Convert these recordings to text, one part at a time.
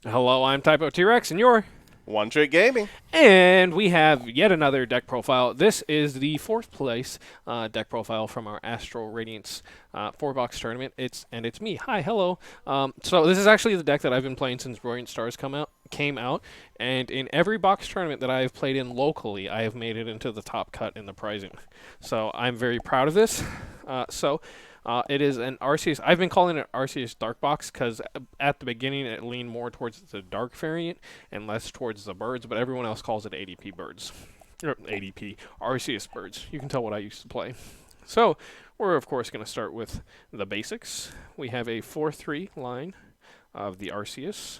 Hello, I'm Typo T-Rex, and you're... One Trick Gaming. And we have yet another deck profile. This is the fourth place deck profile from our Astral Radiance 4-box tournament. It's me. Hi, hello. So this is actually the deck that I've been playing since Brilliant Stars came out, and in every box tournament that I've played in locally, I have made it into the top cut in the pricing. So I'm very proud of this. It is an Arceus. I've been calling it Arceus Dark Box because at the beginning it leaned more towards the dark variant and less towards the birds, but everyone else calls it ADP birds. Or ADP, Arceus birds. You can tell what I used to play. So, we're of course going to start with the basics. We have a 4-3 line of the Arceus.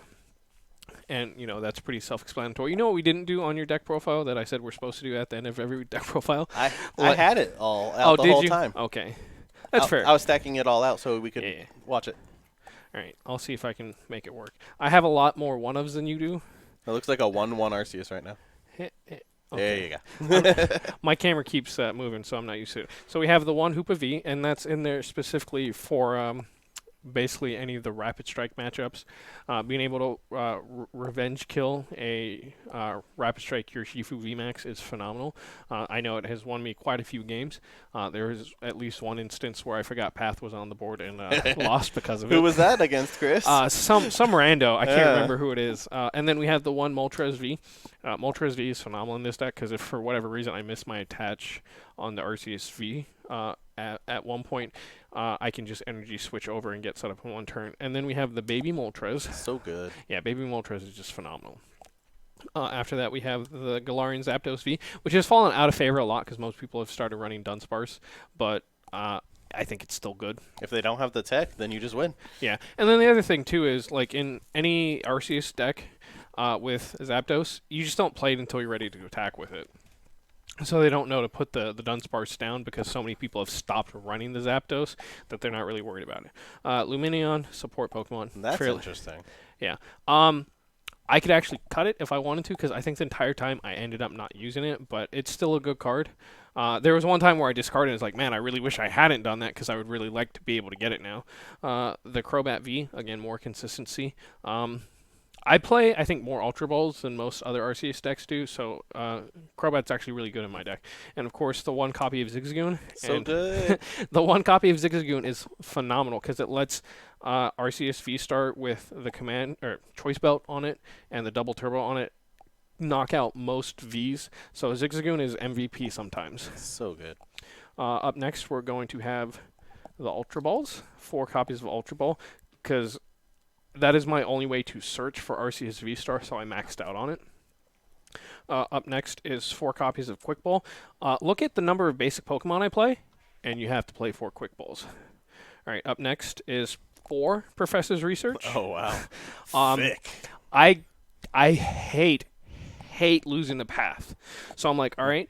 And, that's pretty self-explanatory. You know what we didn't do on your deck profile that I said we're supposed to do at the end of every deck profile? I had it all out the did whole you? time. Okay. That's fair. I was stacking it all out so we could Yeah. watch it. All right, I'll see if I can make it work. I have a lot more one-ofs than you do. It looks like a 1-1 Arceus right now. Okay. There you go. My camera keeps moving, so I'm not used to it. So we have the one Hoopa V, and that's in there specifically for basically any of the rapid strike matchups. Being able to revenge kill a rapid strike Urshifu VMAX is phenomenal. I know it has won me quite a few games. There was at least one instance where I forgot Path was on the board and lost because of it. Who was that against, Chris? Some rando. I can't remember who it is. And then we have the one Moltres V. Moltres V is phenomenal in this deck because if for whatever reason I miss my attach on the Arceus V at one point, I can just energy switch over and get set up in one turn. And then we have the Baby Moltres. So good. Yeah, Baby Moltres is just phenomenal. After that, we have the Galarian Zapdos V, which has fallen out of favor a lot because most people have started running Dunsparce, but I think it's still good. If they don't have the tech, then you just win. Yeah, and then the other thing, too, is like in any Arceus deck with Zapdos, you just don't play it until you're ready to attack with it. So they don't know to put the Dunsparce down because so many people have stopped running the Zapdos that they're not really worried about it. Lumineon, support Pokemon. That's interesting. Yeah. I could actually cut it if I wanted to because I think the entire time I ended up not using it, but it's still a good card. There was one time where I discarded it. It's like, man, I really wish I hadn't done that because I would really like to be able to get it now. The Crobat V, again, more consistency. I play, I think, more Ultra Balls than most other Arceus decks do, so Crobat's actually really good in my deck. And, of course, the one copy of Zigzagoon. So good. The one copy of Zigzagoon is phenomenal because it lets Arceus V start with the command or choice belt on it and the double turbo on it knock out most Vs. So Zigzagoon is MVP sometimes. So good. Up next, we're going to have the Ultra Balls, 4 copies of Ultra Ball, because that is my only way to search for Arceus V-Star, so I maxed out on it. Up next is 4 copies of Quick Ball. Look at the number of basic Pokemon I play, and you have to play 4 Quick Balls. All right, up next is 4 Professor's Research. Oh, wow. Thick. I hate losing the path. So I'm like, all right,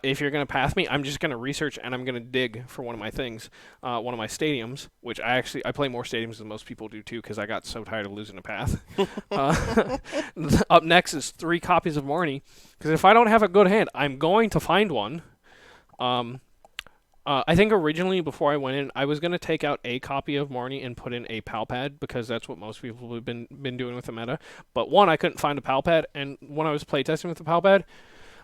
if you're going to path me, I'm just going to research and I'm going to dig for one of my things, one of my stadiums, which I play more stadiums than most people do too because I got so tired of losing the path. Up next is 3 copies of Marnie because if I don't have a good hand, I'm going to find one. I think originally, before I went in, I was going to take out a copy of Marnie and put in a Palpad because that's what most people have been doing with the meta. But one, I couldn't find a Palpad, and when I was playtesting with the Palpad,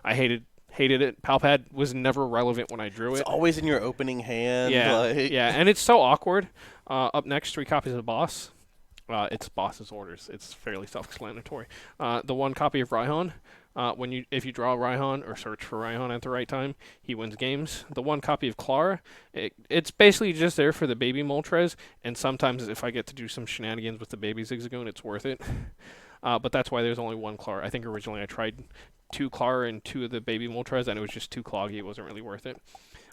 I hated it. Palpad was never relevant when I drew it. It's always in your opening hand. Yeah, yeah, and it's so awkward. Up next, 3 copies of Boss. It's Boss's orders. It's fairly self-explanatory. The 1 copy of Raihan. If you draw Raihan or search for Raihan at the right time, he wins games. The 1 copy of Clara, it's basically just there for the baby Moltres, and sometimes if I get to do some shenanigans with the baby Zigzagoon, it's worth it. But that's why there's only 1 Clara. I think originally I tried 2 Clara and 2 of the baby Moltres, and it was just too cloggy. It wasn't really worth it.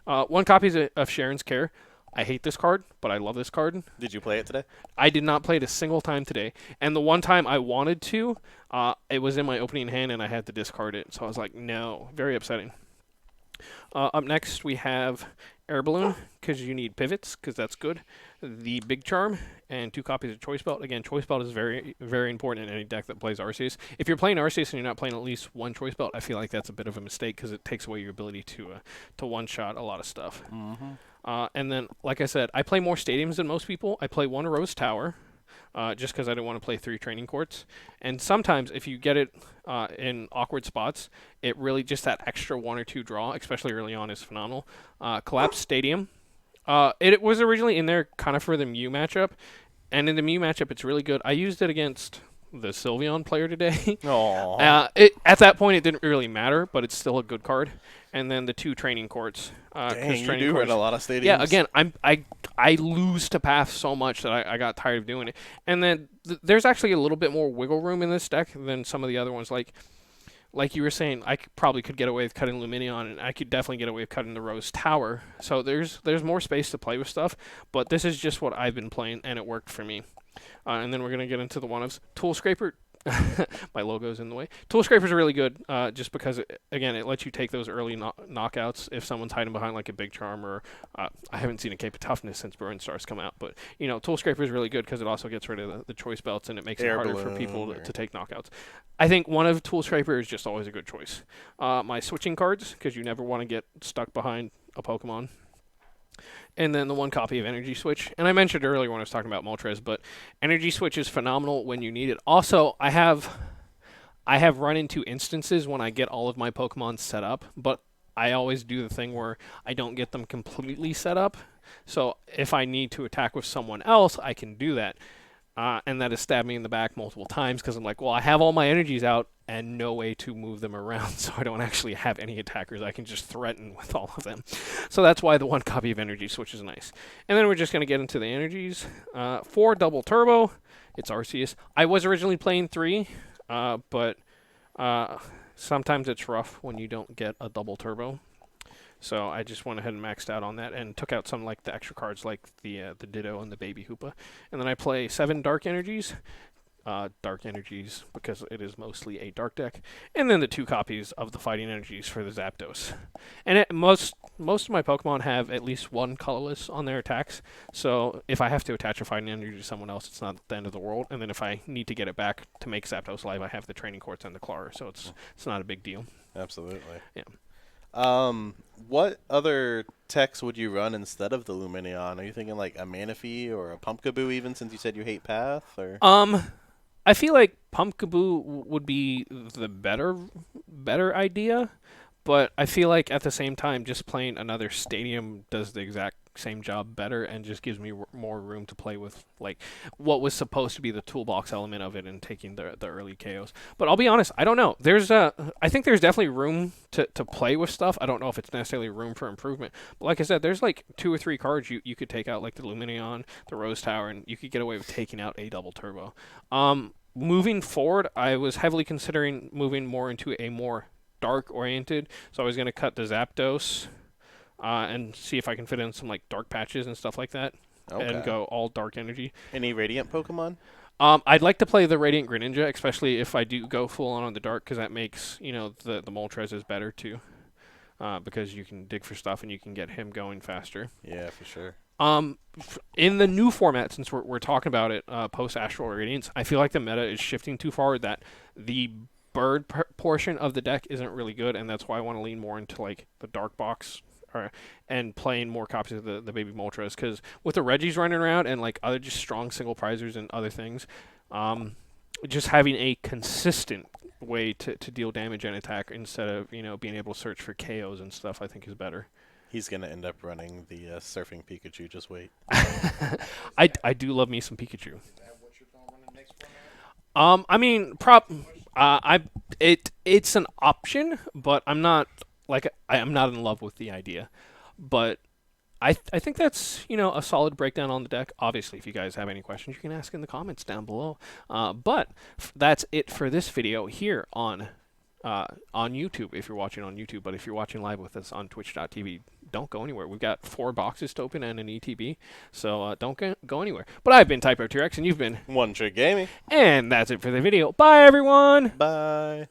1 copy of Sharon's Care. I hate this card, but I love this card. Did you play it today? I did not play it a single time today. And the one time I wanted to, it was in my opening hand and I had to discard it. So I was like, no. Very upsetting. Up next, we have Air Balloon, because you need pivots, because that's good. The Big Charm, and 2 copies of Choice Belt. Again, Choice Belt is very, very important in any deck that plays Arceus. If you're playing Arceus and you're not playing at least 1 Choice Belt, I feel like that's a bit of a mistake, because it takes away your ability to one-shot a lot of stuff. Mm-hmm. And then, like I said, I play more stadiums than most people. I play 1 Rose Tower. just because I didn't want to play 3 training courts. And sometimes if you get it in awkward spots, it really just that extra 1 or 2 draw, especially early on, is phenomenal. Collapse Stadium. It was originally in there kind of for the Mew matchup, and in the Mew matchup, it's really good. I used it against the Sylveon player today. Aww. At that point, it didn't really matter, but it's still a good card. And then the 2 training courts. Dang, you training do courts, run a lot of stadiums. yeah, again, I lose to path so much that I got tired of doing it. And then there's actually a little bit more wiggle room in this deck than some of the other ones. Like you were saying, probably could get away with cutting Luminion, and I could definitely get away with cutting the Rose Tower. So there's more space to play with stuff, but this is just what I've been playing, and it worked for me. And then we're going to get into the one-ofs. Tool Scraper. My logo's in the way. Tool Scraper's really good, just because, again, it lets you take those early knockouts if someone's hiding behind like a Big Charm, or I haven't seen a Cape of Toughness since Burn Stars come out, but Tool Scraper's really good because it also gets rid of the choice belts, and it makes it harder for people to take knockouts. I think one of Tool Scraper is just always a good choice. My switching cards, because you never want to get stuck behind a Pokemon. And then the 1 copy of Energy Switch. And I mentioned earlier when I was talking about Moltres, but Energy Switch is phenomenal when you need it. Also, I have run into instances when I get all of my Pokemon set up, but I always do the thing where I don't get them completely set up. So if I need to attack with someone else, I can do that. And that has stabbed me in the back multiple times because I'm like, well, I have all my energies out and no way to move them around, so I don't actually have any attackers. I can just threaten with all of them. So that's why the 1 copy of Energy Switch is nice. And then we're just going to get into the energies. 4 double turbo. It's Arceus. I was originally playing 3, but sometimes it's rough when you don't get a double turbo. So I just went ahead and maxed out on that and took out some like the extra cards like the Ditto and the Baby Hoopa. And then I play 7 Dark Energies. Dark Energies because it is mostly a dark deck. And then the 2 copies of the Fighting Energies for the Zapdos. And most of my Pokemon have at least 1 colorless on their attacks. So if I have to attach a Fighting Energy to someone else, it's not the end of the world. And then if I need to get it back to make Zapdos live, I have the Training Quartz and the Claw. So it's not a big deal. Absolutely. Yeah. What other techs would you run instead of the Luminion? Are you thinking like a Manaphy or a Pumpkaboo even, since you said you hate Path? Or I feel like Pumpkaboo would be the better idea, but I feel like at the same time, just playing another stadium does the exact same job better and just gives me more room to play with like what was supposed to be the toolbox element of it and taking the early KOs. But I'll be honest, I don't know. I think there's definitely room to play with stuff. I don't know if it's necessarily room for improvement. But like I said, there's like 2 or 3 cards you could take out, like the Luminion, the Rose Tower, and you could get away with taking out a double turbo. Moving forward, I was heavily considering moving more into a more dark-oriented, so I was going to cut the Zapdos and see if I can fit in some like dark patches and stuff like that, and go all dark energy. Any Radiant Pokemon? I'd like to play the Radiant Greninja, especially if I do go full on the dark, because that makes the Moltres is better too, because you can dig for stuff and you can get him going faster. Yeah, for sure. In the new format, since we're talking about it, post Astral Radiance, I feel like the meta is shifting too far. That the bird portion of the deck isn't really good, and that's why I want to lean more into like the dark box, and playing more copies of the Baby Moltres. Because with the Reggies running around and like other just strong single prizers and other things, just having a consistent way to deal damage and attack instead of being able to search for KOs and stuff, I think is better. He's going to end up running the Surfing Pikachu, just wait. I do love me some Pikachu. I mean, it's an option, but I'm not in love with the idea. But I think that's a solid breakdown on the deck. Obviously, if you guys have any questions, you can ask in the comments down below. But that's it for this video here on YouTube, if you're watching on YouTube. But if you're watching live with us on twitch.tv, don't go anywhere. We've got 4 boxes to open and an ETB, so don't go anywhere. But I've been TypoHouseGames, and you've been One Trick Gaming. And that's it for the video. Bye, everyone! Bye.